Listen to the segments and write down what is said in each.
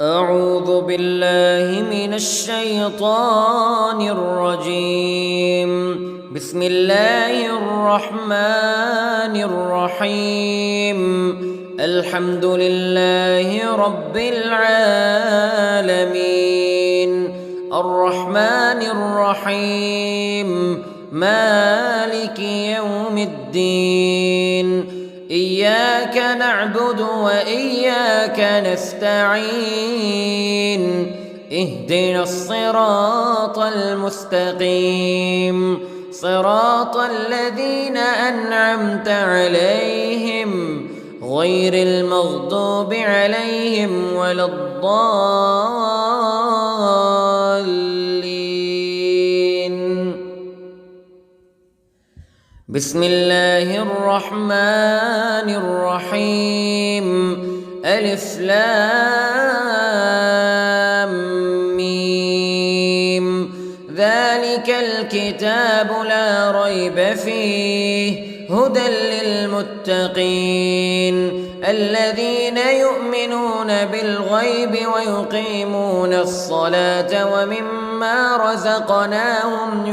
أعوذ بالله من الشيطان الرجيم. بسم الله الرحمن الرحيم. الحمد لله رب العالمين الرحمن الرحيم مالك يوم الدين. إياك نعبد وإياك نستعين. اهدنا الصراط المستقيم صراط الذين أنعمت عليهم غير المغضوب عليهم ولا الضالين. بسم الله الرحمن الرحيم. ألف لام ميم. ذلك الكتاب لا ريب فيه هدى للمتقين الذين يؤمنون بالغيب ويقيمون الصلاة ومما رزقناهم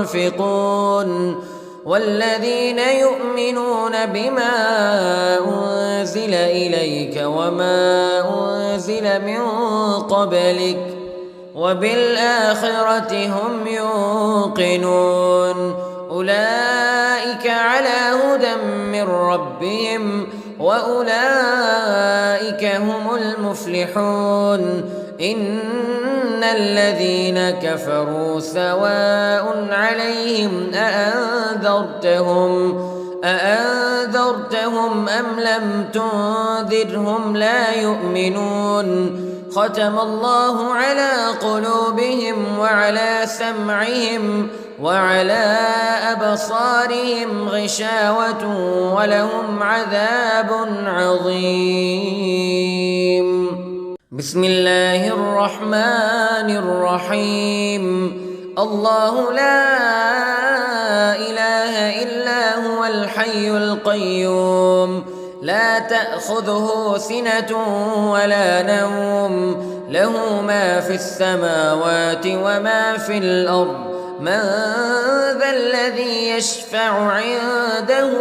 ينفقون والذين يؤمنون بما أنزل إليك وما أنزل من قبلك وبالآخرة هم يوقنون. أولئك على هدى من ربهم وأولئك هم المفلحون. إن الذين كفروا سواء عليهم أأنذرتهم أم لم تنذرهم لا يؤمنون. ختم الله على قلوبهم وعلى سمعهم وعلى أبصارهم غشاوة ولهم عذاب عظيم. بسم الله الرحمن الرحيم. الله لا إله إلا هو الحي القيوم لا تأخذه سنة ولا نوم له ما في السماوات وما في الأرض. من ذا الذي يشفع عنده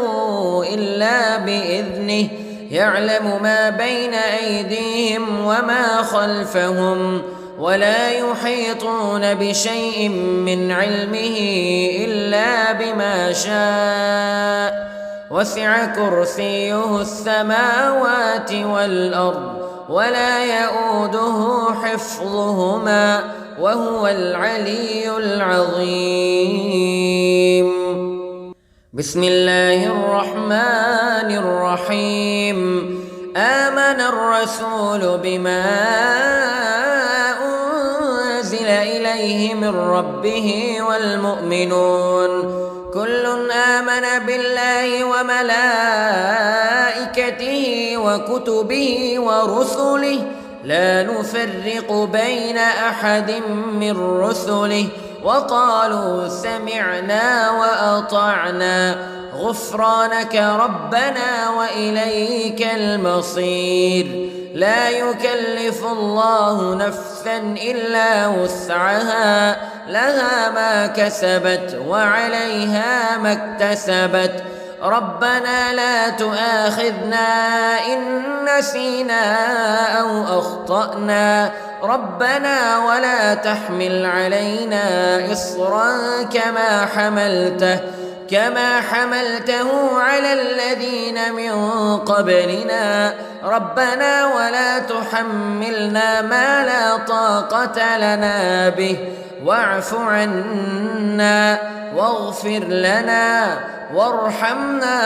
إلا بإذنه يعلم ما بين أيديهم وما خلفهم ولا يحيطون بشيء من علمه إلا بما شاء. وسع كرسيه السماوات والأرض ولا يؤوده حفظهما وهو العلي العظيم. بسم الله الرحمن الرحيم. آمن الرسول بما أنزل إليه من ربه والمؤمنون كل آمن بالله وملائكته وكتبه ورسله لا نفرق بين أحد من رسله وقالوا سمعنا وأطعنا غفرانك ربنا وإليك المصير. لا يكلف الله نفسا إلا وسعها لها ما كسبت وعليها ما اكتسبت. ربنا لا تؤاخذنا إن نسينا أو أخطأنا ربنا ولا تحمل علينا إصرا كما حملته على الذين من قبلنا ربنا ولا تحملنا ما لا طاقة لنا به واعف عنا واغفر لنا وارحمنا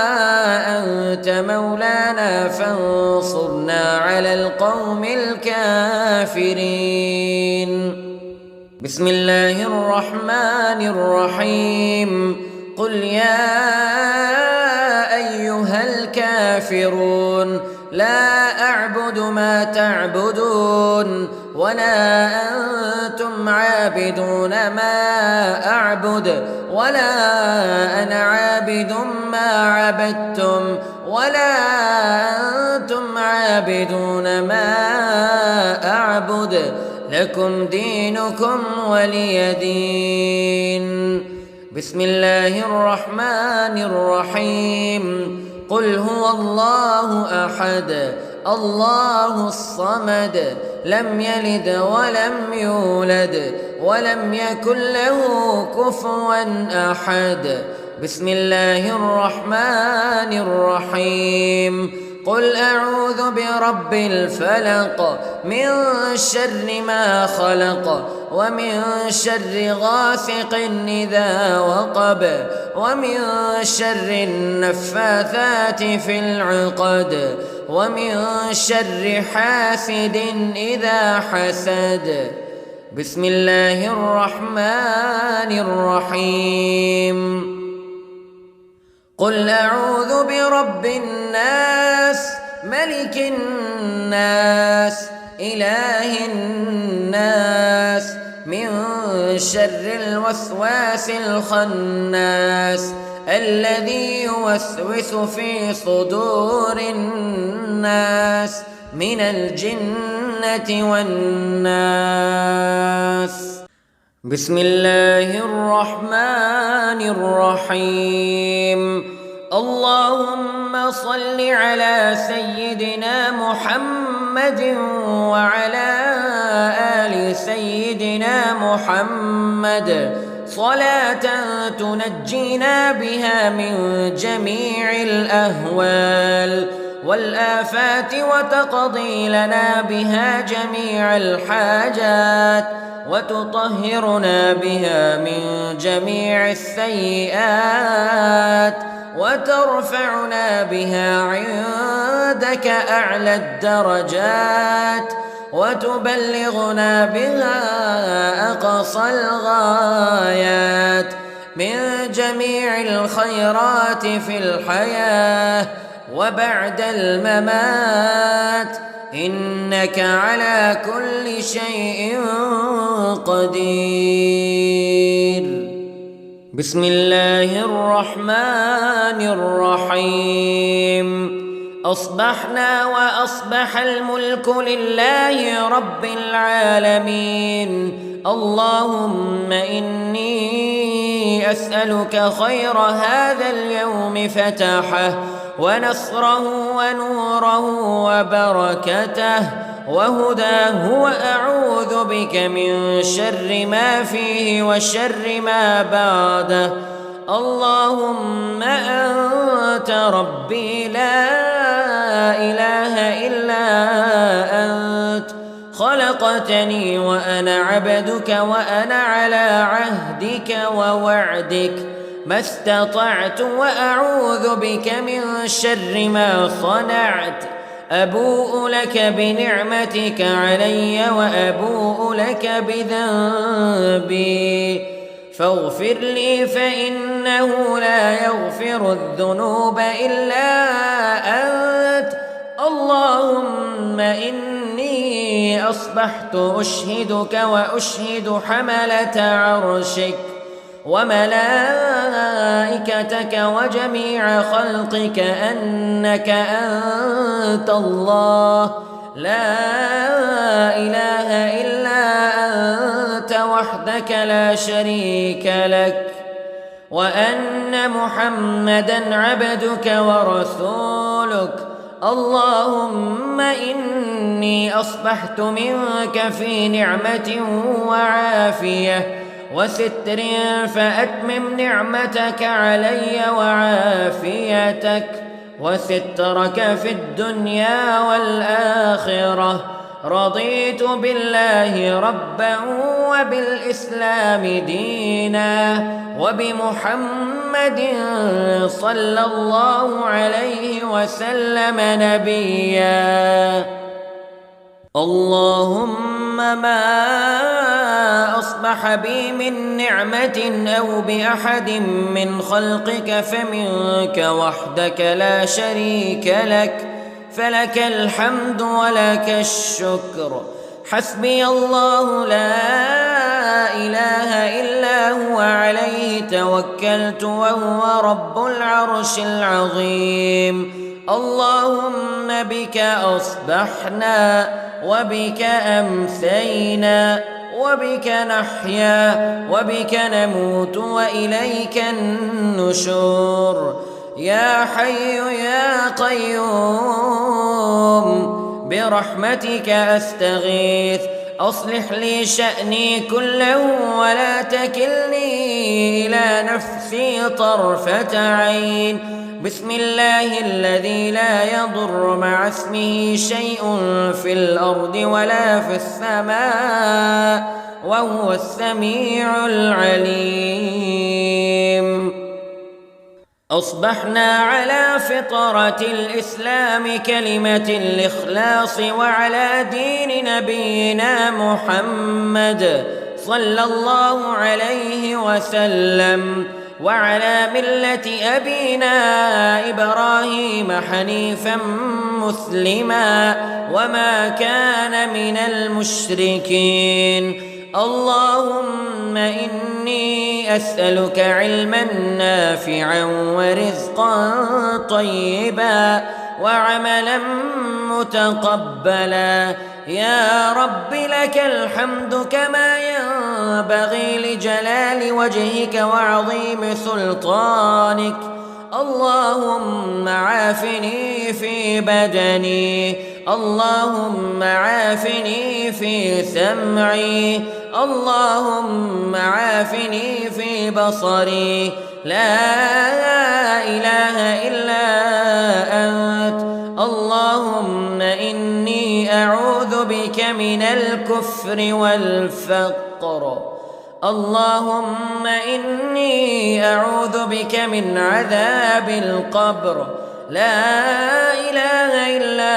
أنت مولانا فانصرنا على القوم الكافرين. بسم الله الرحمن الرحيم. قل يا أيها الكافرون لا أعبد ما تعبدون ولا أنتم عابدون ما أعبد ولا أنا عابد ما عبدتم ولا أنتم عابدون ما أعبد لكم دينكم ولي دين. بسم الله الرحمن الرحيم. قل هو الله أحد الله الصمد لم يلد ولم يولد ولم يكن له كفوا أحد. بسم الله الرحمن الرحيم. قل أعوذ برب الفلق من شر ما خلق ومن شر غاسق إذا وقب ومن شر النفاثات في العقد ومن شر حاسد إذا حسد. بسم الله الرحمن الرحيم. قل أعوذ برب الناس ملك الناس إله الناس من شر الوسواس الخناس الذي يوسوس في صدور الناس من الجنة والناس. بسم الله الرحمن الرحيم. اللهم صل على سيدنا محمد وعلى آل سيدنا محمد صلاة تنجينا بها من جميع الأهوال والآفات وتقضي لنا بها جميع الحاجات وتطهرنا بها من جميع السيئات وترفعنا بها عندك أعلى الدرجات وتبلغنا بها أقصى الغايات من جميع الخيرات في الحياة وبعد الممات إنك على كل شيء قدير. بسم الله الرحمن الرحيم. أصبحنا وأصبح الملك لله رب العالمين. اللهم إني أسألك خير هذا اليوم فتحه ونصره ونوره وبركته وهداه وأعوذ بك من شر ما فيه وشر ما بعده. اللهم أنت ربي لا إله إلا أنت خلقتني وأنا عبدك وأنا على عهدك ووعدك ما استطعت وأعوذ بك من شر ما صنعت. أبوء لك بنعمتك علي وأبوء لك بذنبي فاغفر لي فإنه لا يغفر الذنوب إلا أنت. اللهم إني أصبحت أشهدك وأشهد حملة عرشك وملائكتك وجميع خلقك أنك أنت الله لا إله إلا أنت وحدك لا شريك لك وأن محمدًا عبدك ورسولك. اللهم إني أصبحت منك في نعمة وعافية وستر فأتمم نعمتك علي وعافيتك وسترك في الدنيا والآخرة. رضيت بالله ربا وبالإسلام دينا وبمحمد صلى الله عليه وسلم نبيا. اللهم ما أصبح بي من نعمة أو بأحد من خلقك فمنك وحدك لا شريك لك فلك الحمد ولك الشكر. حسبي الله لا إله إلا هو عليه توكلت وهو رب العرش العظيم. اللهم بك أصبحنا وبك أمسينا وبك نحيا وبك نموت وإليك النشور. يا حي يا قيوم برحمتك أستغيث، أصلح لي شأني كله ولا تكلني إلى نفسي طرفة عين. بسم الله الذي لا يضر مع اسمه شيء في الأرض ولا في السماء وهو السميع العليم. أصبحنا على فطرة الإسلام كلمة الإخلاص وعلى دين نبينا محمد صلى الله عليه وسلم وعلى ملة أبينا إبراهيم حنيفا مسلما وما كان من المشركين. اللهم إني أسألك علما نافعا ورزقا طيبا وعملا متقبلا. يا رب لك الحمد كما ينبغي لجلال وجهك وعظيم سلطانك. اللهم عافني في بدني، اللهم عافني في سمعي، اللهم عافني في بصري. لا إله إلا أنت. اللهم إني أعوذ بك من الكفر والفقر. اللهم إني أعوذ بك من عذاب القبر. لا إله إلا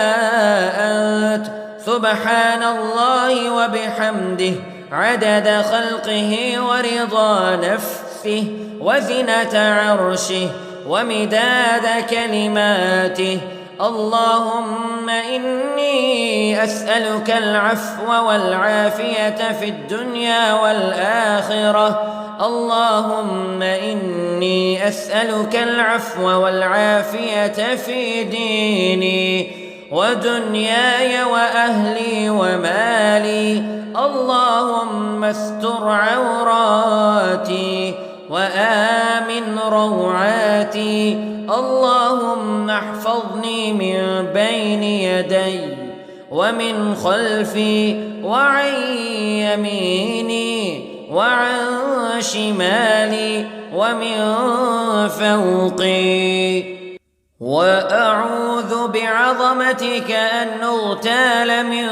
أنت. سبحان الله وبحمده عدد خلقه ورضا نفسه وزنة عرشه ومداد كلماته. اللهم إني أسألك العفو والعافية في الدنيا والآخرة. اللهم إني أسألك العفو والعافية في ديني ودنياي وأهلي ومالي. اللهم استر عوراتي وآمن روعاتي. اللهم احفظني من بين يدي ومن خلفي وعن يميني وعن شمالي ومن فوقي. وأعوذ بعظمتك أن أغتال من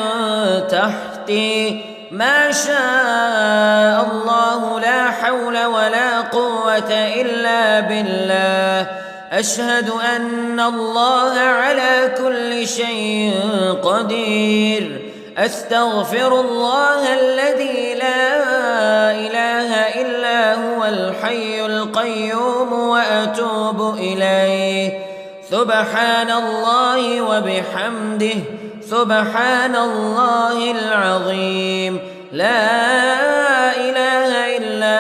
تحتي. ما شاء الله لا حول ولا قوة إلا بالله. أشهد أن الله على كل شيء قدير. أستغفر الله الذي لا إله إلا هو الحي القيوم وأتوب إليه. سبحان الله وبحمده سبحان الله العظيم. لا إله إلا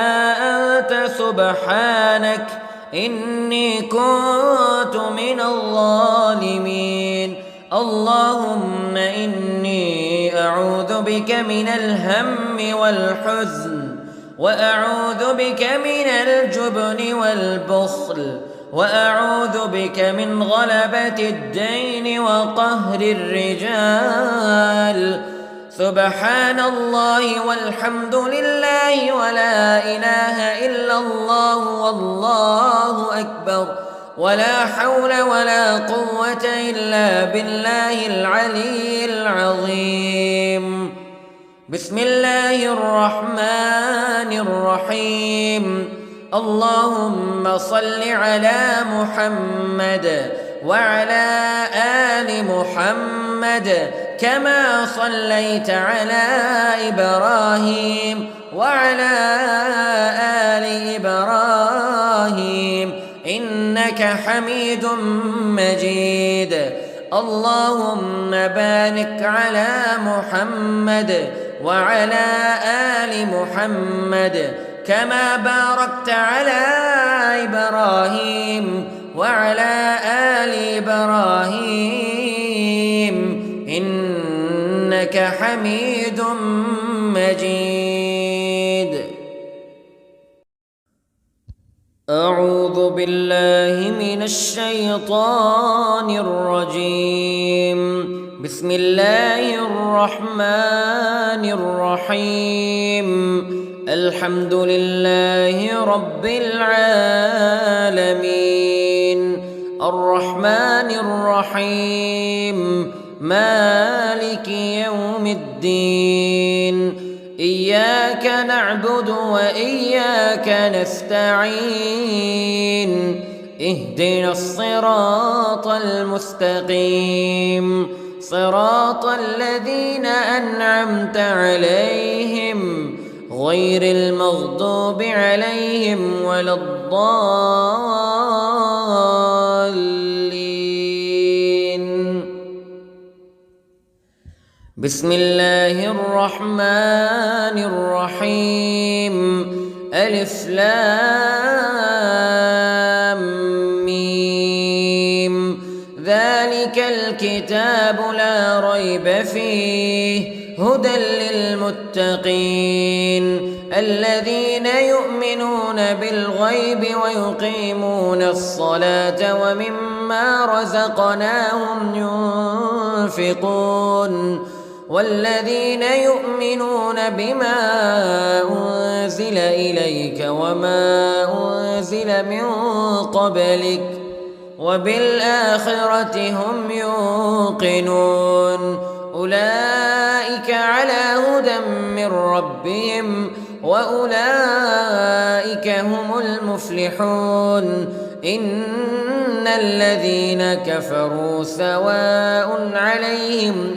أنت سبحانك إني كنت من الظالمين. اللهم إني أعوذ بك من الهم والحزن وأعوذ بك من الجبن والبخل وأعوذ بك من غلبة الدين وقهر الرجال. سبحان الله والحمد لله ولا إله إلا الله والله أكبر ولا حول ولا قوة إلا بالله العلي العظيم. بسم الله الرحمن الرحيم. اللهم صل على محمد وعلى آل محمد كما صليت على إبراهيم وعلى آل إبراهيم إنك حميد مجيد. اللهم بارك على محمد وعلى آل محمد كما باركت على إبراهيم وعلى آل إبراهيم إنك حميد مجيد. أعوذ بالله من الشيطان الرجيم. بسم الله الرحمن الرحيم. الحمد لله رب العالمين الرحمن الرحيم مالك يوم الدين إياك نعبد وإياك نستعين اهدنا الصراط المستقيم صراط الذين أنعمت عليهم غير المغضوب عليهم ولا الضالين. بسم الله الرحمن الرحيم. ألف لام ميم. ذلك الكتاب لا ريب فيه هدى للمتقين الذين يؤمنون بالغيب ويقيمون الصلاة ومما رزقناهم ينفقون والذين يؤمنون بما أنزل إليك وما أنزل من قبلك وبالآخرة هم يوقنون أولئك على هدى من ربهم وأولئك هم المفلحون. إن الذين كفروا سواء عليهم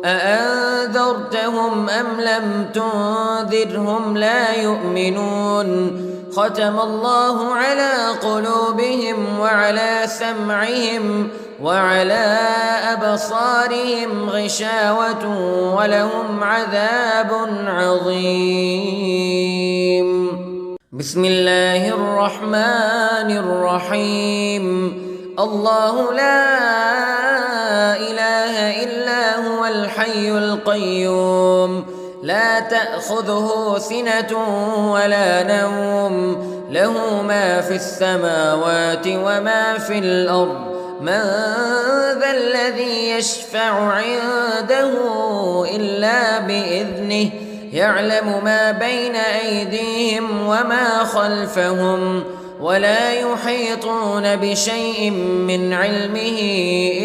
أأنذرتهم أم لم تنذرهم لا يؤمنون. ختم الله على قلوبهم وعلى سمعهم وعلى أبصارهم غشاوة ولهم عذاب عظيم. بسم الله الرحمن الرحيم. الله لا إله إلا هو الحي القيوم لا تأخذه سنة ولا نوم له ما في السماوات وما في الأرض من ذا الذي يشفع عنده إلا بإذنه يعلم ما بين أيديهم وما خلفهم ولا يحيطون بشيء من علمه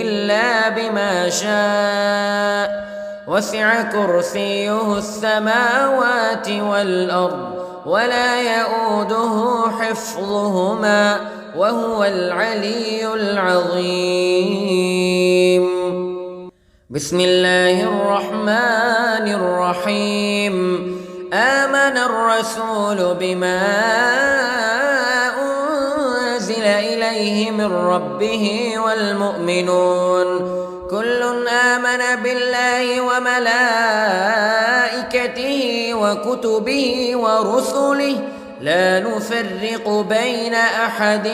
إلا بما شاء وسع كرسيه السماوات والأرض ولا يؤوده حفظهما وهو العلي العظيم. بسم الله الرحمن الرحيم. آمن الرسول بما أنزل إليه من ربه والمؤمنون كل آمن بالله وملائكته وكتبه ورسله لا نفرق بين أحد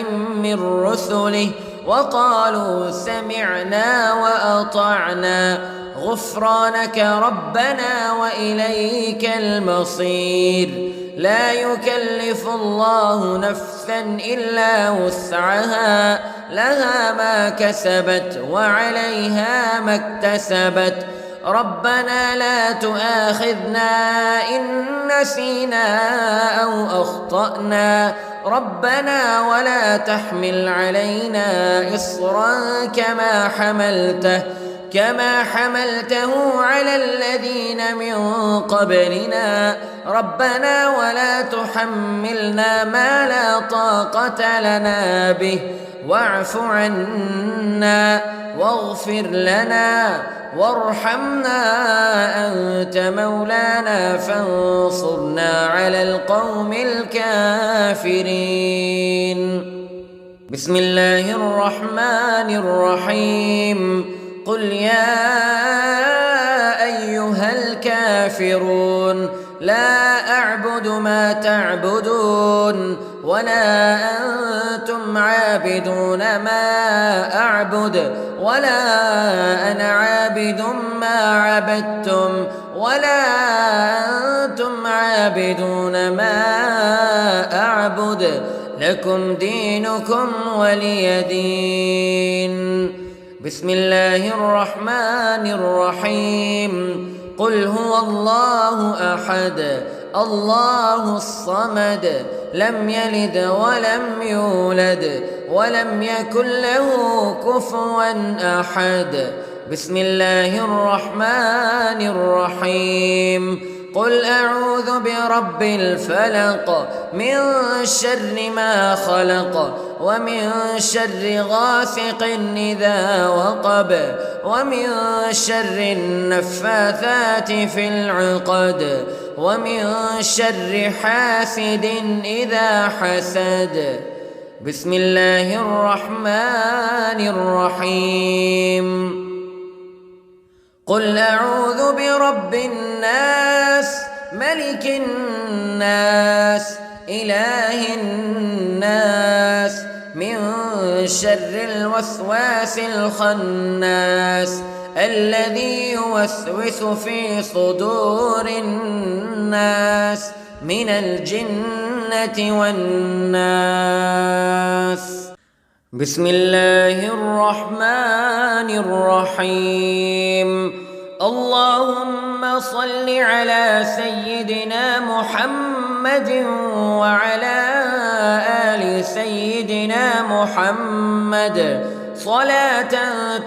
من رسله وقالوا سمعنا وأطعنا غفرانك ربنا وإليك المصير. لا يكلف الله نفسا إلا وسعها لها ما كسبت وعليها ما اكتسبت ربنا لا تؤاخذنا إن نسينا أو أخطأنا ربنا ولا تحمل علينا إصرا كما حملته على الذين من قبلنا ربنا ولا تحملنا ما لا طاقة لنا به واعف عنا واغفر لنا وارحمنا أنت مولانا فانصرنا على القوم الكافرين. بسم الله الرحمن الرحيم. قل يا أيها الكافرون لا أعبد ما تعبدون ولا عابدون ما أعبد ولا أنا عابد ما عبدتم ولا أنتم عابدون ما أعبد لكم دينكم ولي دين. بسم الله الرحمن الرحيم. قل هو الله أحد الله الصمد لم يلد ولم يولد ولم يكن له كفوا أحد. بسم الله الرحمن الرحيم. قل أعوذ برب الفلق من شر ما خلق ومن شر غاسق إذا وقب ومن شر النفاثات في العقد ومن شر حاسد إذا حسد. بسم الله الرحمن الرحيم. قل أعوذ برب الناس ملك الناس إله الناس من شر الوسواس الخناس الذي يوسوس في صدور الناس من الجنة والناس. بسم الله الرحمن الرحيم. اللهم صل على سيدنا محمد وعلى آل سيدنا محمد صلاة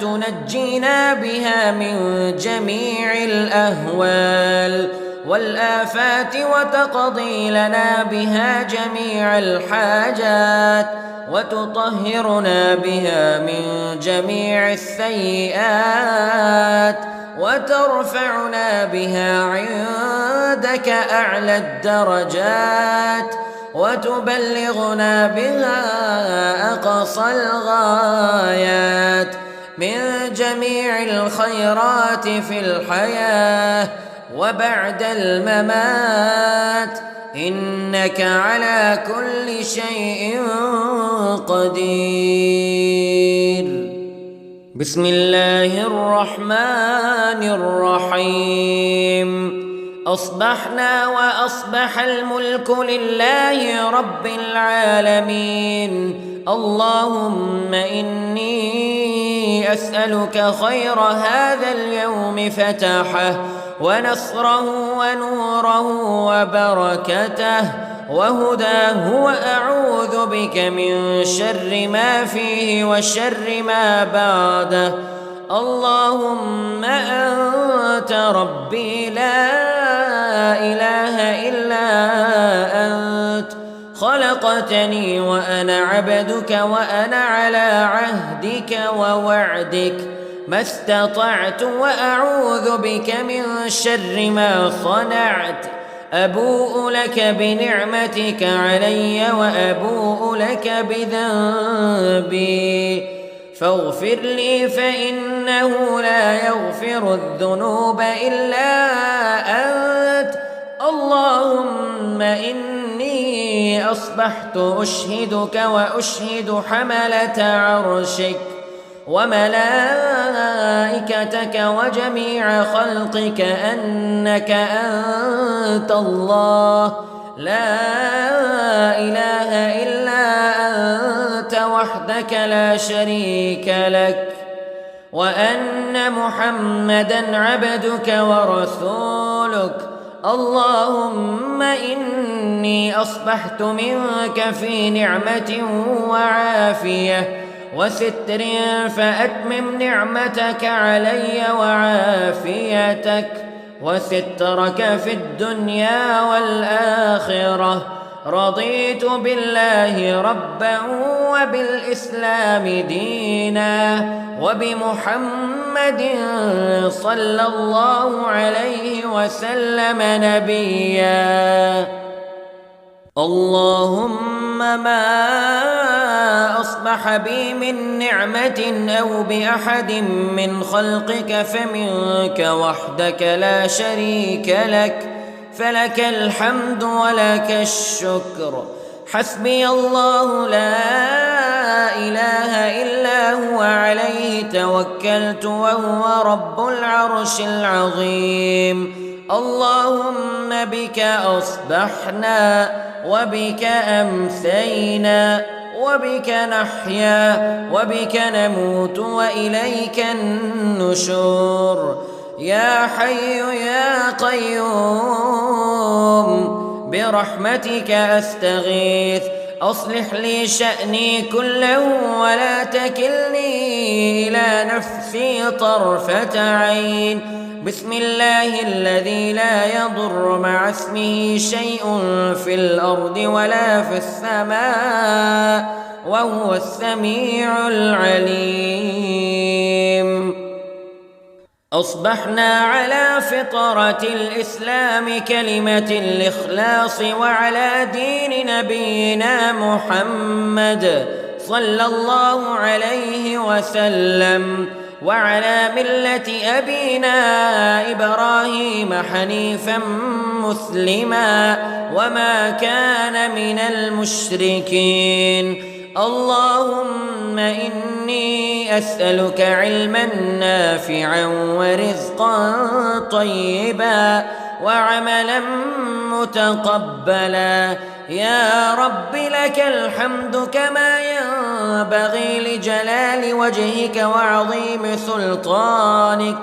تنجينا بها من جميع الأهوال والآفات وتقضي لنا بها جميع الحاجات وتطهرنا بها من جميع السيئات وترفعنا بها عندك أعلى الدرجات وتبلغنا بها أقصى الغايات من جميع الخيرات في الحياة وبعد الممات إنك على كل شيء قدير. بسم الله الرحمن الرحيم. أصبحنا وأصبح الملك لله رب العالمين. اللهم إني أسألك خير هذا اليوم فتحه ونصره ونوره وبركته وهداه وأعوذ بك من شر ما فيه وشر ما بعده. اللهم أنت ربي لا إله إلا أنت خلقتني وأنا عبدك وأنا على عهدك ووعدك ما استطعت وأعوذ بك من شر ما صنعت. أبوء لك بنعمتك علي وأبوء لك بذنبي فاغفر لي فإنه لا يغفر الذنوب إلا أنت. اللهم إني أصبحت أشهدك وأشهد حملة عرشك وملائكتك وجميع خلقك أنك أنت الله لا إله إلا أنت وحدك لا شريك لك وأن محمدًا عبدك ورسولك. اللهم إني أصبحت منك في نعمة وعافية وستر فأتمم نعمتك علي وعافيتك وسترك في الدنيا والآخرة. رضيت بالله ربا وبالإسلام دينا وبمحمد صلى الله عليه وسلم نبيا. اللهم ما أصبح بي من نعمة أو بأحد من خلقك فمنك وحدك لا شريك لك فلك الحمد ولك الشكر. حسبي الله لا إله إلا هو عليه توكلت وهو رب العرش العظيم. اللهم بك أصبحنا وبك أمسينا وبك نحيا وبك نموت وإليك النشور. يا حي يا قيوم برحمتك أستغيث أصلح لي شأني كله ولا تكلني إلى نفسي طرفة عين. بسم الله الذي لا يضر مع اسمه شيء في الأرض ولا في السماء وهو السميع العليم. أصبحنا على فطرة الإسلام كلمة الإخلاص وعلى دين نبينا محمد صلى الله عليه وسلم وعلى ملة أبينا إبراهيم حنيفا مسلما وما كان من المشركين. اللهم إني أسألك علما نافعا ورزقا طيبا وعملا متقبلا. يا رب لك الحمد كما ينبغي لجلال وجهك وعظيم سلطانك.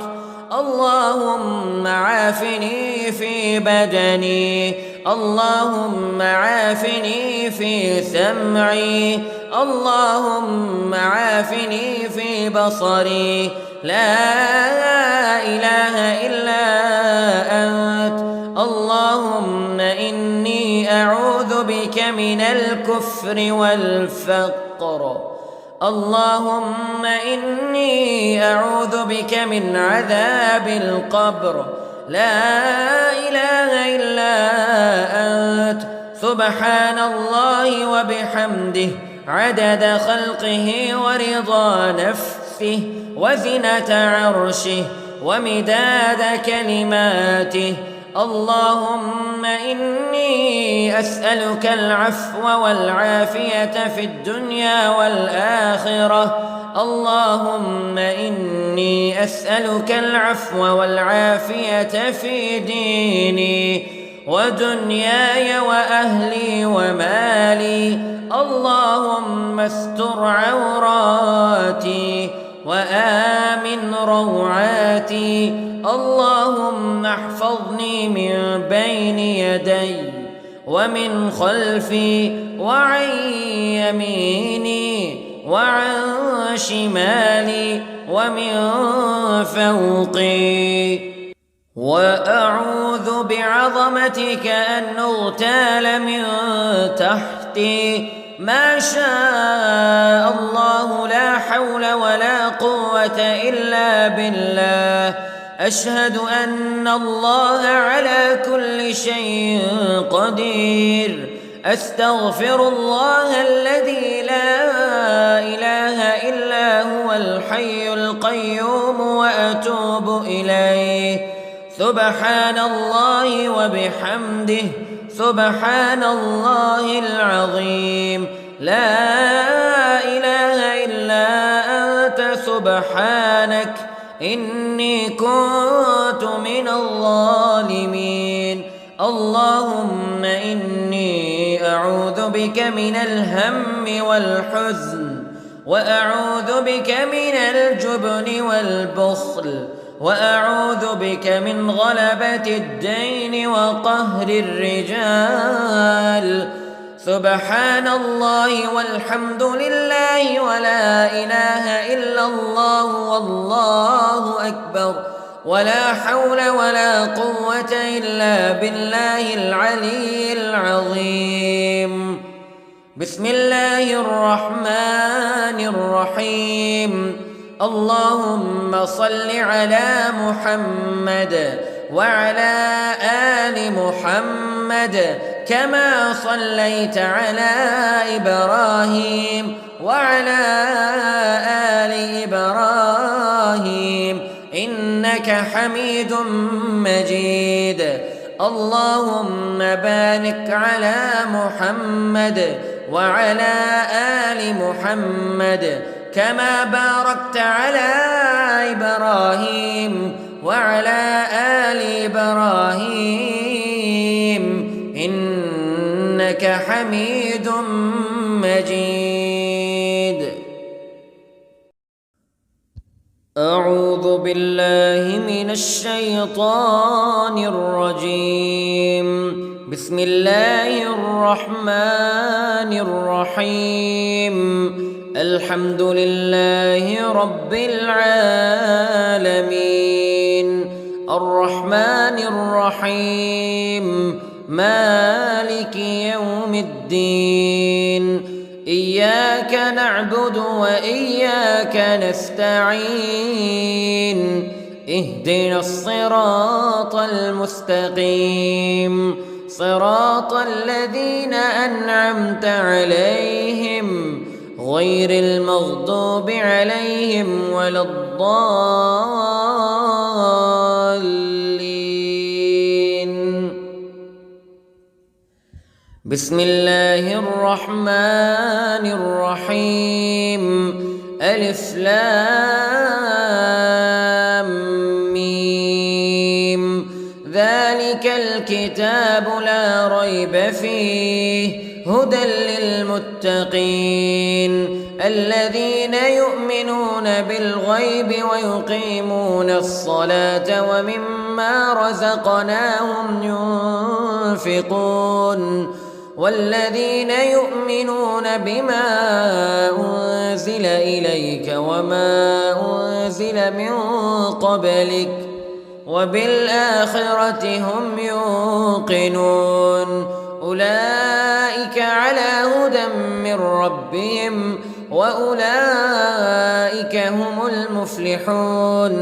اللهم عافني في بدني، اللهم عافني في سمعي، اللهم عافني في بصري. لا إله إلا أنت. اللهم إني أعوذ بك من الكفر والفقر. اللهم إني أعوذ بك من عذاب القبر. لا إله إلا أنت. سبحان الله وبحمده عدد خلقه ورضا نفسه وزنة عرشه ومداد كلماته. اللهم إني أسألك العفو والعافية في الدنيا والآخرة. اللهم إني أسألك العفو والعافية في ديني ودنياي وأهلي ومالي. اللهم استر عوراتي وآمن روعاتي. اللهم احفظني من بين يدي ومن خلفي وعن يميني وعن شمالي ومن فوقي. وأعوذ بعظمتك أن أغتال من تحتي. ما شاء الله لا حول ولا قوة إلا بالله. أشهد أن الله على كل شيء قدير. أستغفر الله الذي لا إله إلا هو الحي القيوم وأتوب إليه. سبحان الله وبحمده سبحان الله العظيم. لا إله إلا أنت سبحانك إني كنت من الظالمين. اللهم إني أعوذ بك من الهم والحزن وأعوذ بك من الجبن والبخل وأعوذ بك من غلبة الدين وقهر الرجال. سبحان الله والحمد لله ولا إله إلا الله والله أكبر ولا حول ولا قوة إلا بالله العلي العظيم. بسم الله الرحمن الرحيم. اللهم صل على محمد وعلى آل محمد كما صليت على إبراهيم وعلى آل إبراهيم إنك حميد مجيد. اللهم بارك على محمد وعلى آل محمد كما باركت على إبراهيم وعلى آل إبراهيم إنك حميد مجيد. أعوذ بالله من الشيطان الرجيم. بسم الله الرحمن الرحيم. الحمد لله رب العالمين الرحمن الرحيم مالك يوم الدين إياك نعبد وإياك نستعين اهدنا الصراط المستقيم صراط الذين أنعمت عليهم غير المغضوب عليهم ولا الضالين. بسم الله الرحمن الرحيم. ألف لام ميم. ذلك الكتاب لا ريب فيه هدى للمتقين الذين يؤمنون بالغيب ويقيمون الصلاة ومما رزقناهم ينفقون والذين يؤمنون بما أنزل إليك وما أنزل من قبلك وبالآخرة هم يوقنون أولئك على هدى من ربهم وأولئك هم المفلحون.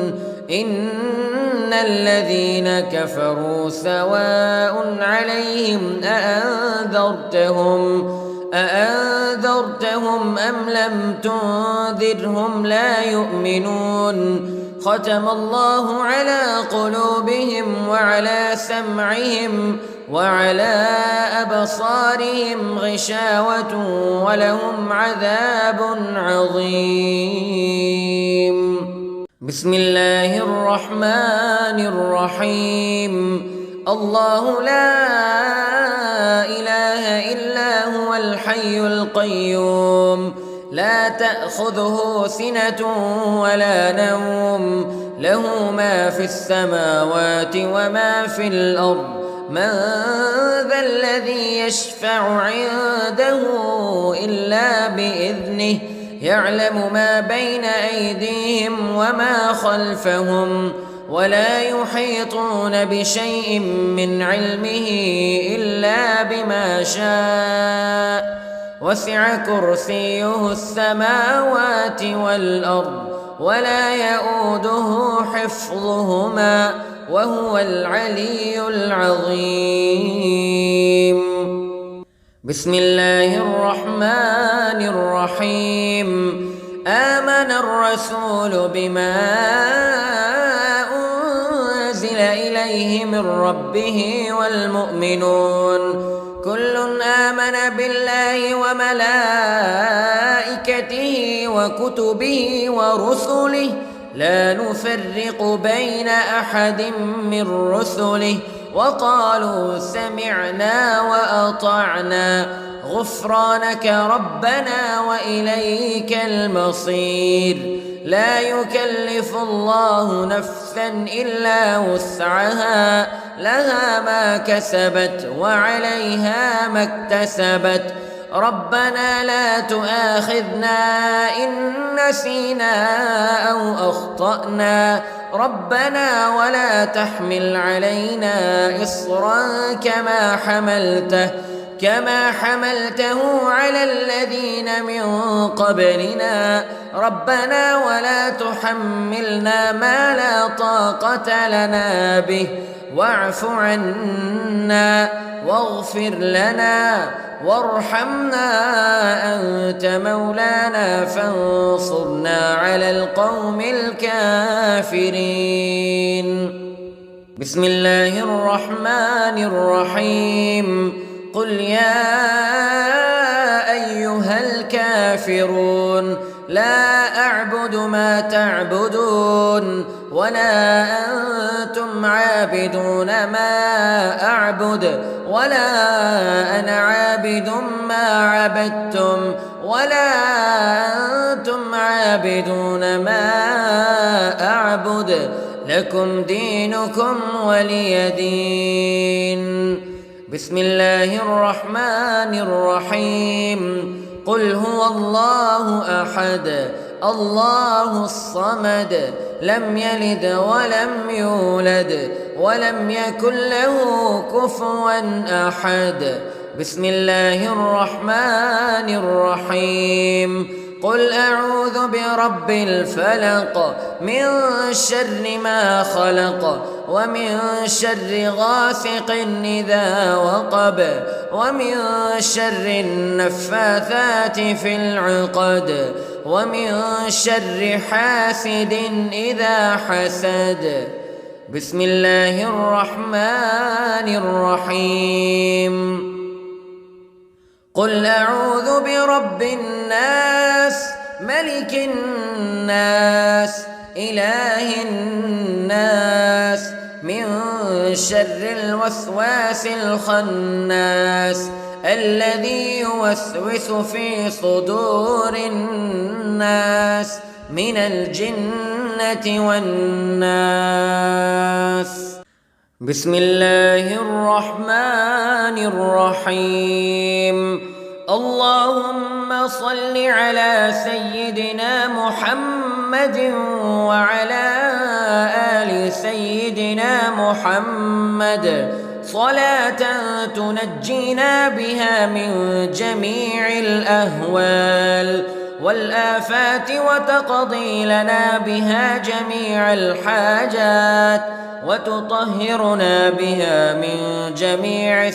إن الذين كفروا سواء عليهم أأنذرتهم أم لم تنذرهم لا يؤمنون. ختم الله على قلوبهم وعلى سمعهم وعلى أبصارهم غشاوة ولهم عذاب عظيم. بسم الله الرحمن الرحيم. الله لا إله إلا هو الحي القيوم لا تأخذه سنة ولا نوم له ما في السماوات وما في الأرض من ذا الذي يشفع عنده إلا بإذنه يعلم ما بين أيديهم وما خلفهم ولا يحيطون بشيء من علمه إلا بما شاء وسع كرسيه السماوات والأرض ولا يؤوده حفظهما وهو العلي العظيم. بسم الله الرحمن الرحيم. آمن الرسول بما أنزل إليه من ربه والمؤمنون كل آمن بالله وملائكته وكتبه ورسله لا نفرق بين أحد من رسله وقالوا سمعنا وأطعنا غفرانك ربنا وإليك المصير. لا يكلف الله نفسا إلا وسعها لها ما كسبت وعليها ما اكتسبت ربنا لا تؤاخذنا إن نسينا أو أخطأنا ربنا ولا تحمل علينا إصرا كما حملته على الذين من قبلنا ربنا ولا تحملنا ما لا طاقة لنا به واعف عنا واغفر لنا وارحمنا أنت مولانا فانصرنا على القوم الكافرين. بسم الله الرحمن الرحيم قل يا أيها الكافرون لا أعبد ما تعبدون ولا أنتم عابدون ما أعبد ولا أنا عابد ما عبدتم ولا أنتم عابدون ما أعبد لكم دينكم ولي دين. بسم الله الرحمن الرحيم قل هو الله أحد الله الصمد لم يلد ولم يولد ولم يكن له كفوا أحد. بسم الله الرحمن الرحيم قل أعوذ برب الفلق من شر ما خلق ومن شر غاسق إذا وقب ومن شر النفاثات في العقد ومن شر حاسد إذا حسد. بسم الله الرحمن الرحيم قل أعوذ برب الناس ملك الناس إله الناس من شر الوسواس الخناس الذي يوسوس في صدور الناس من الجنة والناس. بسم الله الرحمن الرحيم اللهم صل على سيدنا محمد وعلى آل سيدنا محمد صلاة تنجينا بها من جميع الأهوال والآفات وتقضي لنا بها جميع الحاجات وتطهرنا بها من جميع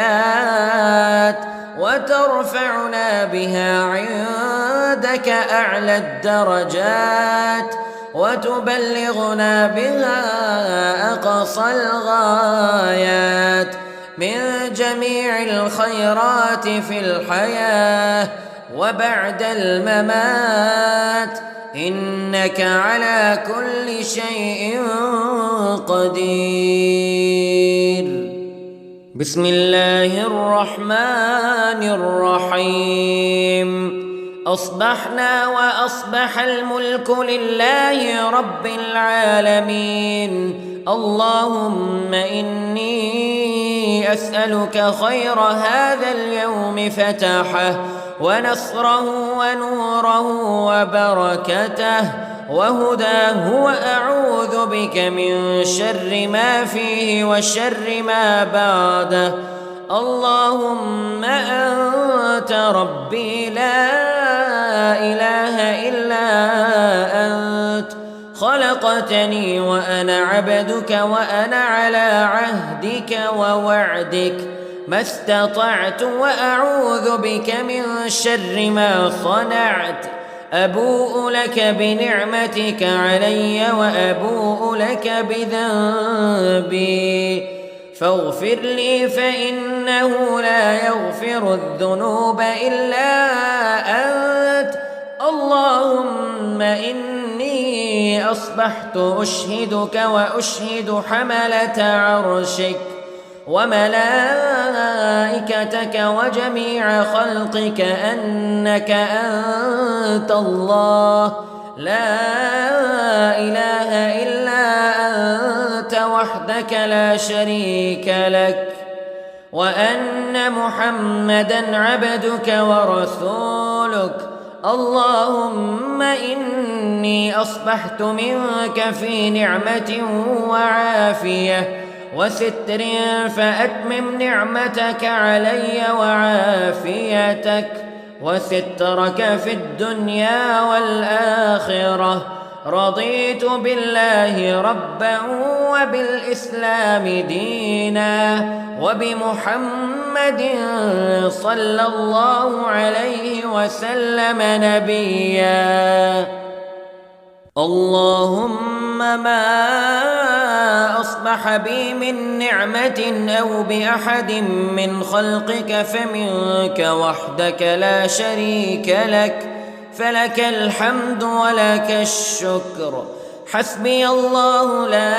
السيئات وترفعنا بها عندك أعلى الدرجات وتبلغنا بها أقصى الغايات من جميع الخيرات في الحياة وبعد الممات إنك على كل شيء قدير. بسم الله الرحمن الرحيم أصبحنا وأصبح الملك لله رب العالمين اللهم إني أسألك خير هذا اليوم فتحه ونصره ونوره وبركته وهداه وأعوذ بك من شر ما فيه وشر ما بعده. اللهم أنت ربي لا إله إلا أنت خلقتني وأنا عبدك وأنا على عهدك ووعدك ما استطعت وأعوذ بك من شر ما صنعت. أبوء لك بنعمتك علي وأبوء لك بذنبي فاغفر لي فإنه لا يغفر الذنوب إلا أنت. اللهم إني أصبحت أشهدك وأشهد حملة عرشك وملائكتك وجميع خلقك أنك أنت الله لا إله إلا أنت وحدك لا شريك لك وأن محمدًا عبدك ورسولك. اللهم إني أصبحت منك في نعمة وعافية وستر فأتمم نعمتك علي وعافيتك وسترك في الدنيا والآخرة. رضيت بالله ربا وبالإسلام دينا وبمحمد صلى الله عليه وسلم نبيا. اللهم ما أصبح أصبح بي من نعمة أو بأحد من خلقك فمنك وحدك لا شريك لك، فلك الحمد ولك الشكر. حسبي الله لا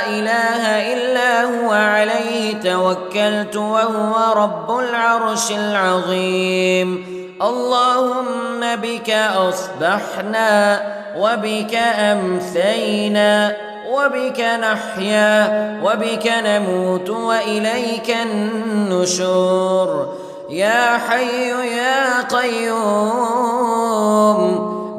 إله إلا هو عليه توكلت وهو رب العرش العظيم. اللهم بك أصبحنا وبك أمسينا وبك نحيا وبك نموت وإليك النشور. يا حي يا قيوم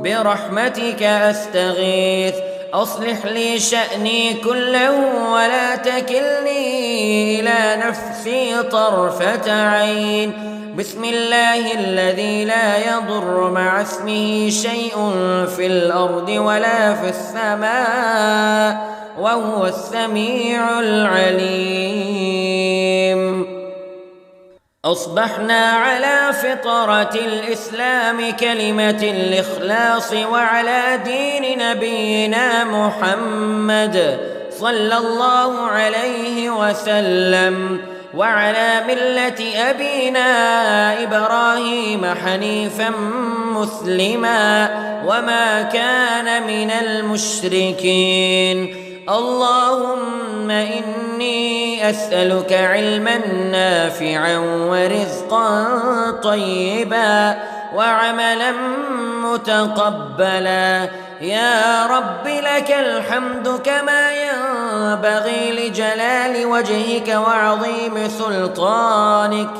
برحمتك أستغيث، أصلح لي شأني كله ولا تكلني إلى نفسي طرفة عين. بسم الله الذي لا يضر مع اسمه شيء في الأرض ولا في السماء وهو السميع العليم. أصبحنا على فطرة الإسلام كلمة الإخلاص وعلى دين نبينا محمد صلى الله عليه وسلم وعلى ملة أبينا إبراهيم حنيفا مسلما وما كان من المشركين. اللهم إني أسألك علما نافعا ورزقا طيبا وعملا متقبلا. يا رب لك الحمد كما ينبغي لجلال وجهك وعظيم سلطانك.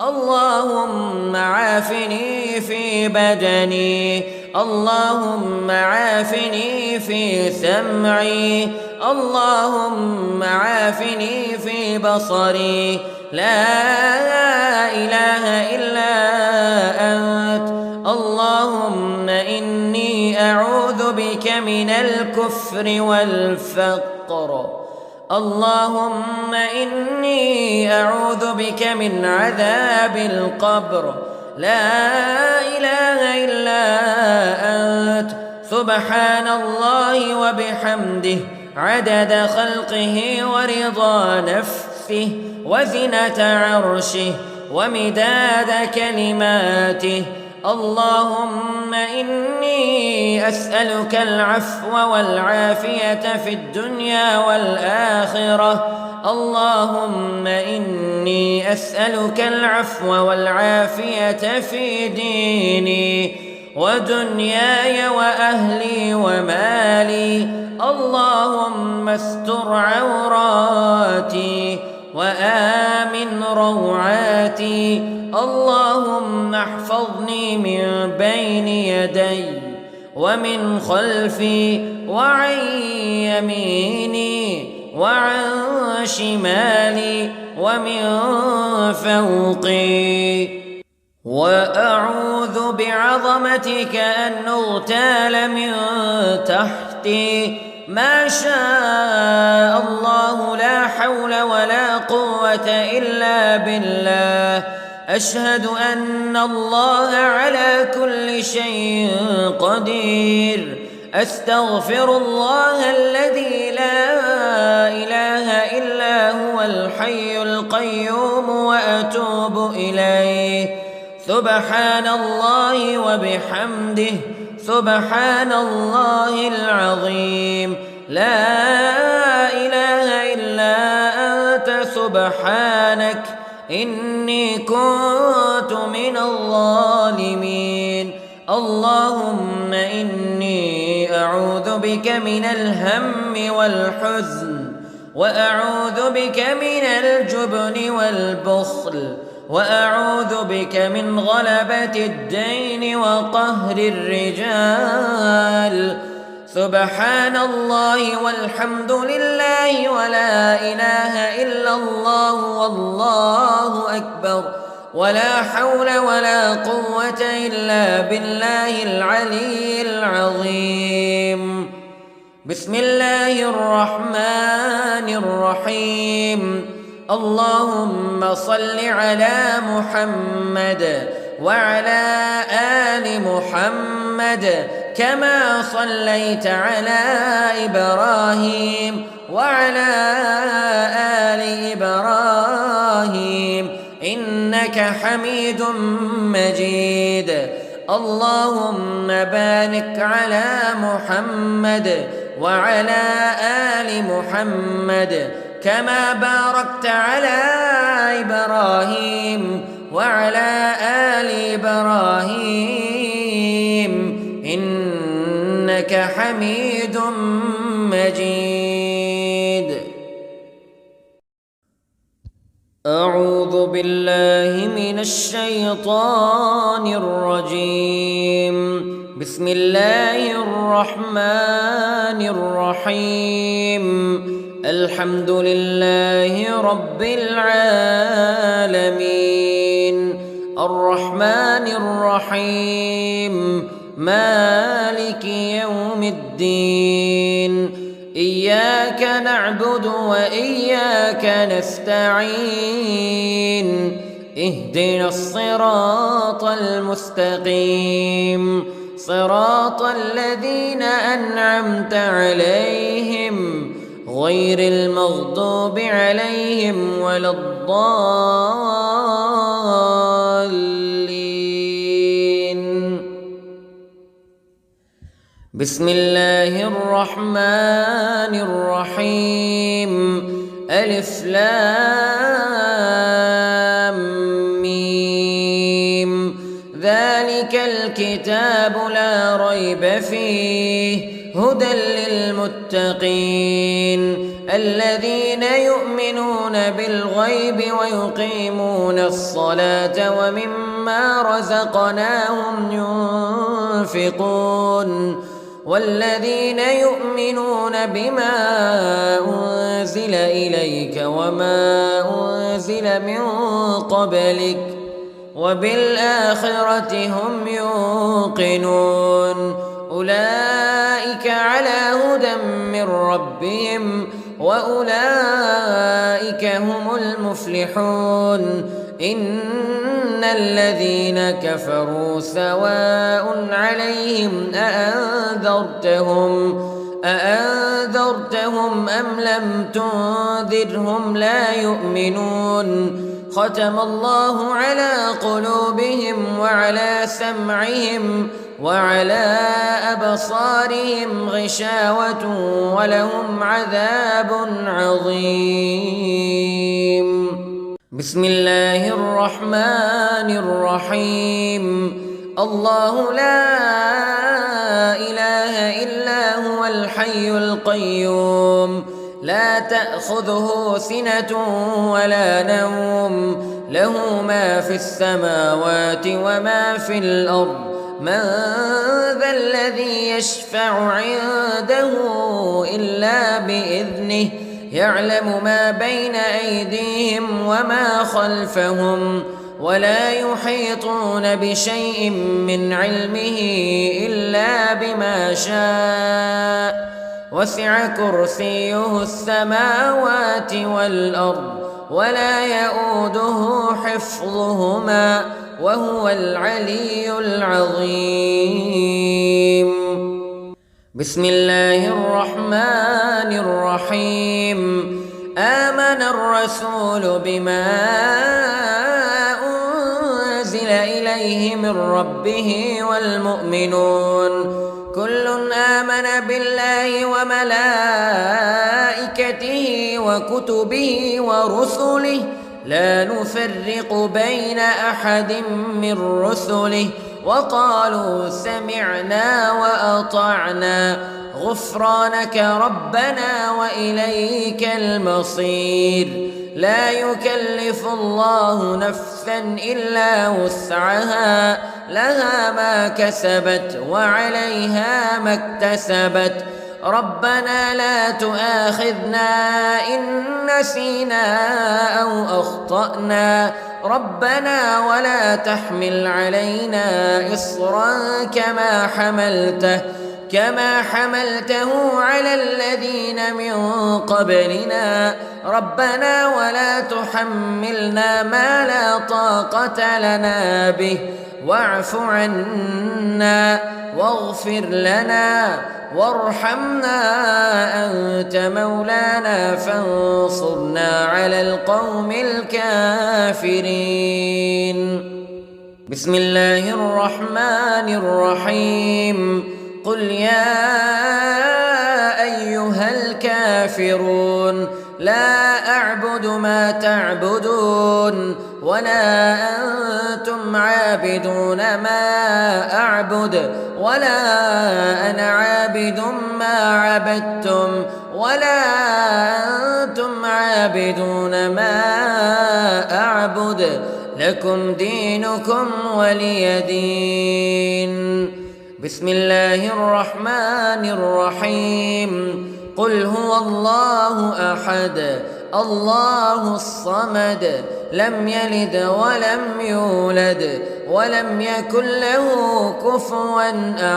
اللهم عافني في بدني، اللهم عافني في سمعي، اللهم عافني في بصري. لا إله إلا أنت. اللهم إني أعوذ بك من الكفر والفقر. اللهم إني أعوذ بك من عذاب القبر. لا إله إلا أنت. سبحان الله وبحمده عدد خلقه ورضا نفسه وزنة عرشه ومداد كلماته. اللهم إني أسألك العفو والعافية في الدنيا والآخرة. اللهم إني أسألك العفو والعافية في ديني ودنياي وأهلي ومالي. اللهم استر عوراتي وآمن روعاتي. اللهم احفظني من بين يدي ومن خلفي وعن يميني وعن شمالي ومن فوقي. وأعوذ بعظمتك أن أغتال من تحتي. ما شاء الله لا حول ولا قوة إلا بالله. أشهد أن الله على كل شيء قدير. أستغفر الله الذي لا إله إلا هو الحي القيوم وأتوب إليه. سبحان الله وبحمده سبحان الله العظيم. لا إله إلا أنت سبحانك إني كنت من الظالمين. اللهم إني أعوذ بك من الهم والحزن وأعوذ بك من الجبن والبخل وأعوذ بك من غلبة الدين وقهر الرجال. سبحان الله والحمد لله ولا إله إلا الله والله أكبر ولا حول ولا قوة إلا بالله العلي العظيم. بسم الله الرحمن الرحيم. اللهم صل على محمد وعلى آل محمد كما صليت على إبراهيم وعلى إنك حميد مجيد. اللهم بارك على محمد وعلى آل محمد كما باركت على إبراهيم وعلى آل إبراهيم إنك حميد مجيد. أعوذ بالله من الشيطان الرجيم. بسم الله الرحمن الرحيم. الحمد لله رب العالمين الرحمن الرحيم مالك يوم الدين إياك نعبد وإياك نستعين اهدنا الصراط المستقيم صراط الذين أنعمت عليهم غير المغضوب عليهم ولا الضالين. بسم الله الرحمن الرحيم. ألف لام ميم. ذلك الكتاب لا ريب فيه هدى للمتقين الذين يؤمنون بالغيب ويقيمون الصلاة ومما رزقناهم ينفقون والذين يؤمنون بما أنزل إليك وما أنزل من قبلك وبالآخرة هم يوقنون أولئك على هدى من ربهم وأولئك هم المفلحون. إن الذين كفروا سواء عليهم أأنذرتهم أم لم تنذرهم لا يؤمنون. ختم الله على قلوبهم وعلى سمعهم وعلى أبصارهم غشاوة ولهم عذاب عظيم. بسم الله الرحمن الرحيم. الله لا إله إلا هو الحي القيوم لا تأخذه سنة ولا نوم له ما في السماوات وما في الأرض. من ذا الذي يشفع عنده إلا بإذنه يعلم ما بين أيديهم وما خلفهم ولا يحيطون بشيء من علمه إلا بما شاء وسع كرسيه السماوات والأرض ولا يؤوده حفظهما وهو العلي العظيم. بسم الله الرحمن الرحيم. آمن الرسول بما أنزل إليه من ربه والمؤمنون كل آمن بالله وملائكته وكتبه ورسله لا نفرق بين أحد من رسله وقالوا سمعنا وأطعنا غفرانك ربنا وإليك المصير. لا يكلف الله نفسا إلا وسعها لها ما كسبت وعليها ما اكتسبت. ربنا لا تؤاخذنا إن نسينا أو أخطأنا ربنا ولا تحمل علينا إصرا كما حملته على الذين من قبلنا ربنا ولا تحملنا ما لا طاقة لنا به واعف عنا واغفر لنا وارحمنا أنت مولانا فانصرنا على القوم الكافرين. بسم الله الرحمن الرحيم. قل يا أيها الكافرون لا أعبد ما تعبدون ولا أنتم عابدون ما أعبد ولا أنا عابد ما عبدتم ولا أنتم عابدون ما أعبد لكم دينكم ولي دين. بسم الله الرحمن الرحيم. قل هو الله أحد الله الصمد لم يلد ولم يولد ولم يكن له كفوا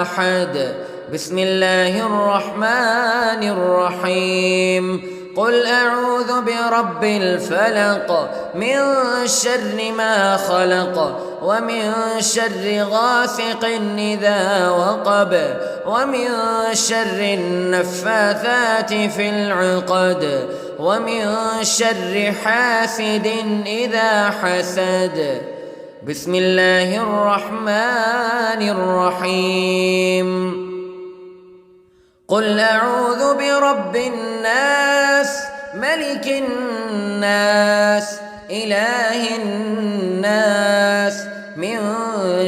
أحد. بسم الله الرحمن الرحيم. قل أعوذ برب الفلق من شر ما خلق ومن شر غاسق إذا وقب ومن شر النفاثات في العقد ومن شر حاسد إذا حسد. بسم الله الرحمن الرحيم. قل أعوذ برب الناس ملك الناس إله الناس من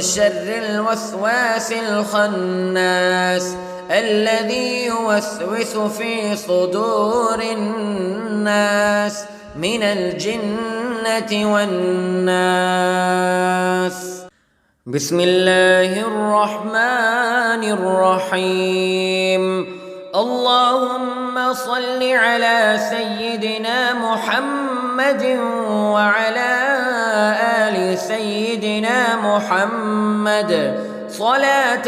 شر الوسواس الخناس الذي يوسوس في صدور الناس من الجنة والناس. بسم الله الرحمن الرحيم. اللهم صل على سيدنا محمد وعلى آل سيدنا محمد صلاة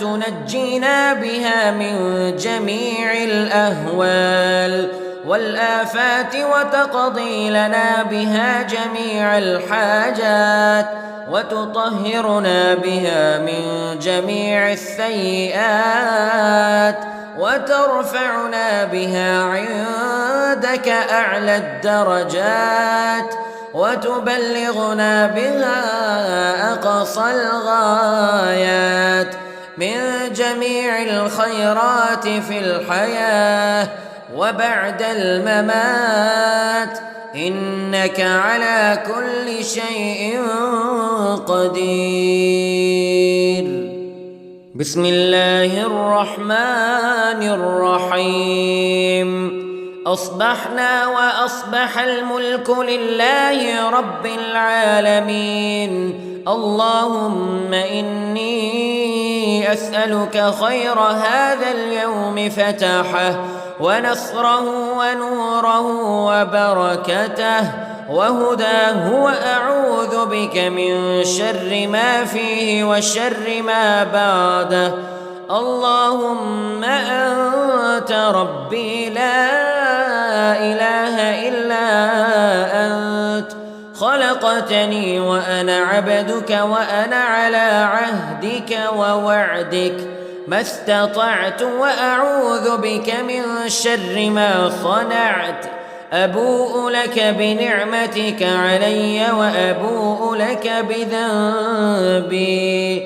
تنجينا بها من جميع الأهوال والآفات وتقضي لنا بها جميع الحاجات وتطهرنا بها من جميع السيئات وترفعنا بها عندك أعلى الدرجات وتبلغنا بها أقصى الغايات من جميع الخيرات في الحياة وبعد الممات إنك على كل شيء قدير. بسم الله الرحمن الرحيم. أصبحنا وأصبح الملك لله رب العالمين. اللهم إني أسألك خير هذا اليوم فتحه ونصره ونوره وبركته وهداه وأعوذ بك من شر ما فيه وشر ما بعده. اللهم أنت ربي لا إله إلا أنت خلقتني وأنا عبدك وأنا على عهدك ووعدك ما استطعت وأعوذ بك من شر ما صنعت. أبوء لك بنعمتك علي وأبوء لك بذنبي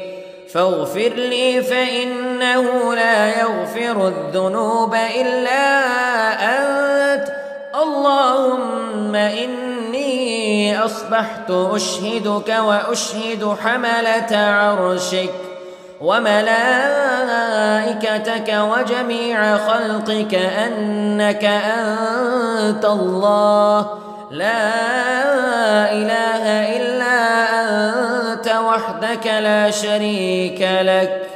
فاغفر لي فإنه لا يغفر الذنوب إلا أنت. اللهم إني أصبحت أشهدك وأشهد حملة عرشك وملائكتك وجميع خلقك أنك أنت الله لا إله إلا أنت وحدك لا شريك لك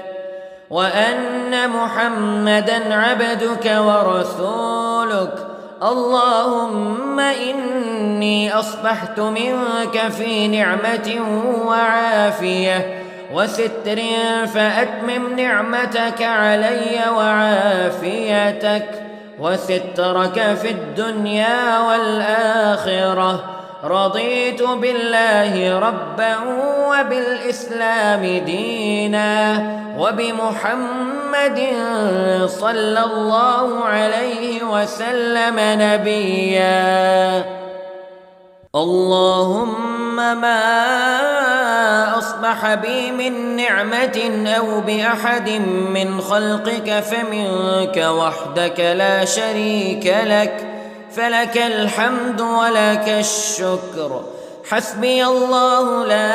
وأن محمدًا عبدك ورسولك. اللهم إني أصبحت منك في نعمة وعافية وستر فأتمم نعمتك علي وعافيتك وسترك في الدنيا والآخرة. رضيت بالله ربا وبالإسلام دينا وبمحمد صلى الله عليه وسلم نبيا. اللهم ما أصبح بي من نعمة أو بأحد من خلقك فمنك وحدك لا شريك لك، فلك الحمد ولك الشكر. حسبي الله لا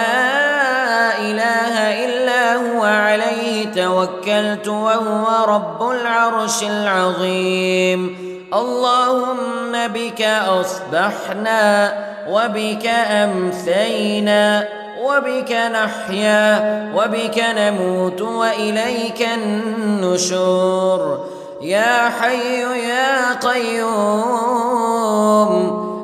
إله إلا هو عليه توكلت وهو رب العرش العظيم. اللهم بك أصبحنا وبك أمسينا وبك نحيا وبك نموت وإليك النشور. يا حي يا قيوم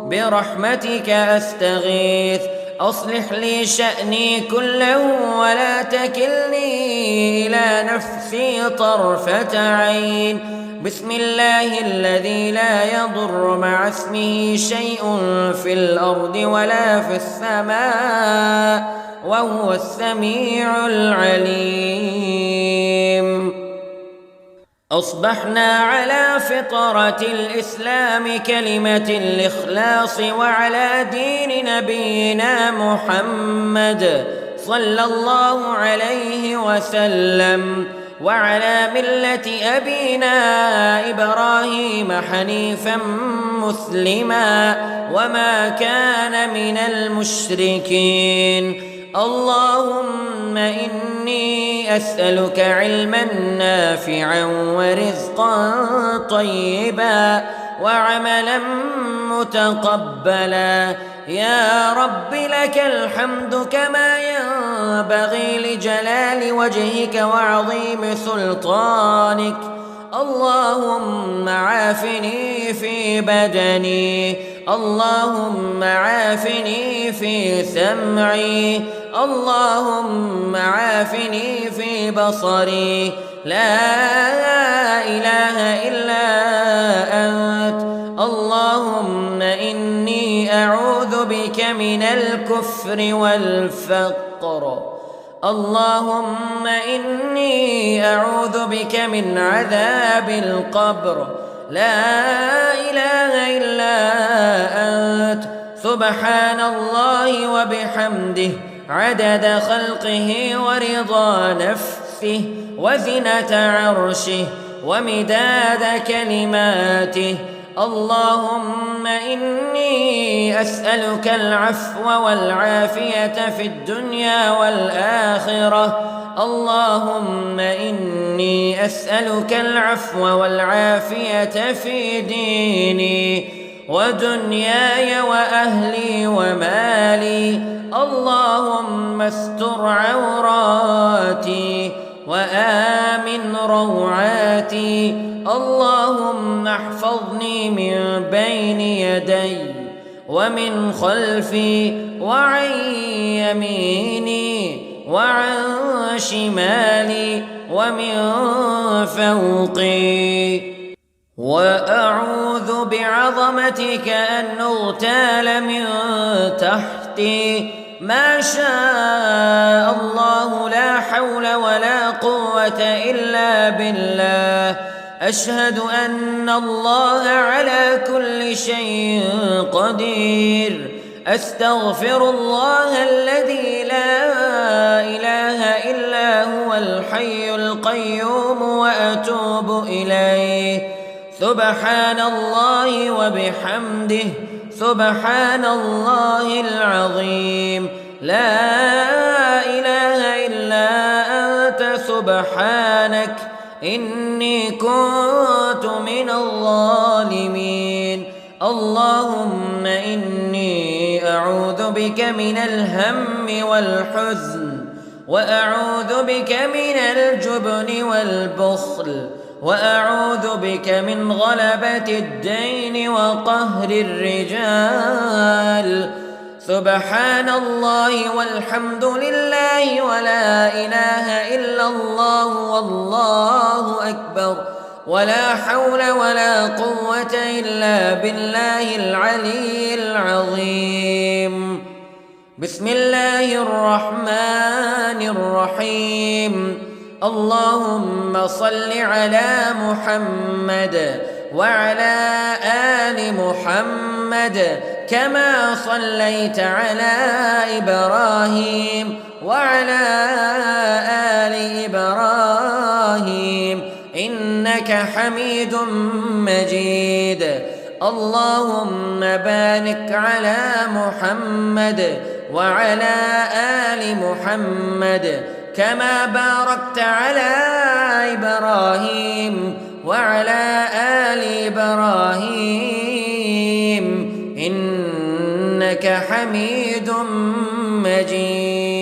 برحمتك أستغيث، أصلح لي شأني كله ولا تكلني إلى نفسي طرفة عين. بسم الله الذي لا يضر مع اسمه شيء في الأرض ولا في السماء وهو السميع العليم. أصبحنا على فطرة الإسلام كلمة الإخلاص وعلى دين نبينا محمد صلى الله عليه وسلم وعلى ملة أبينا إبراهيم حنيفا مسلما وما كان من المشركين. اللهم إني أسألك علما نافعا ورزقا طيبا وعملا متقبلا. يا رب لك الحمد كما ينبغي لجلال وجهك وعظيم سلطانك. اللهم عافني في بدني، اللهم عافني في سمعي، اللهم عافني في بصري. لا إله إلا أنت. اللهم إني أعوذ بك من الكفر والفقر. اللهم إني أعوذ بك من عذاب القبر. لا إله إلا أنت. سبحان الله وبحمده عدد خلقه ورضا نفسه وزنة عرشه ومداد كلماته. اللهم إني أسألك العفو والعافية في الدنيا والآخرة. اللهم إني أسألك العفو والعافية في ديني ودنياي وأهلي ومالي. اللهم استر عوراتي وآمن روعاتي. اللهم احفظني من بين يدي ومن خلفي وعن يميني وعن شمالي ومن فوقي. وأعوذ بعظمتك أن أغتال من تحتي. ما شاء الله لا حول ولا قوة إلا بالله. أشهد أن الله على كل شيء قدير. أستغفر الله الذي لا إله إلا هو الحي القيوم وأتوب إليه. سبحان الله وبحمده سبحان الله العظيم. لا إله إلا أنت سبحانك إني كنت من الظالمين. اللهم إني أعوذ بك من الهم والحزن وأعوذ بك من الجبن والبخل وأعوذ بك من غلبة الدين وقهر الرجال. سبحان الله والحمد لله ولا إله إلا الله والله أكبر ولا حول ولا قوة إلا بالله العلي العظيم. بسم الله الرحمن الرحيم اللهم صل على محمد وعلى آل محمد كما صليت على إبراهيم وعلى آل إبراهيم إنك حميد مجيد اللهم بارك على محمد وعلى آل محمد كما باركت على إبراهيم وعلى آل إبراهيم إنك حميد مجيد.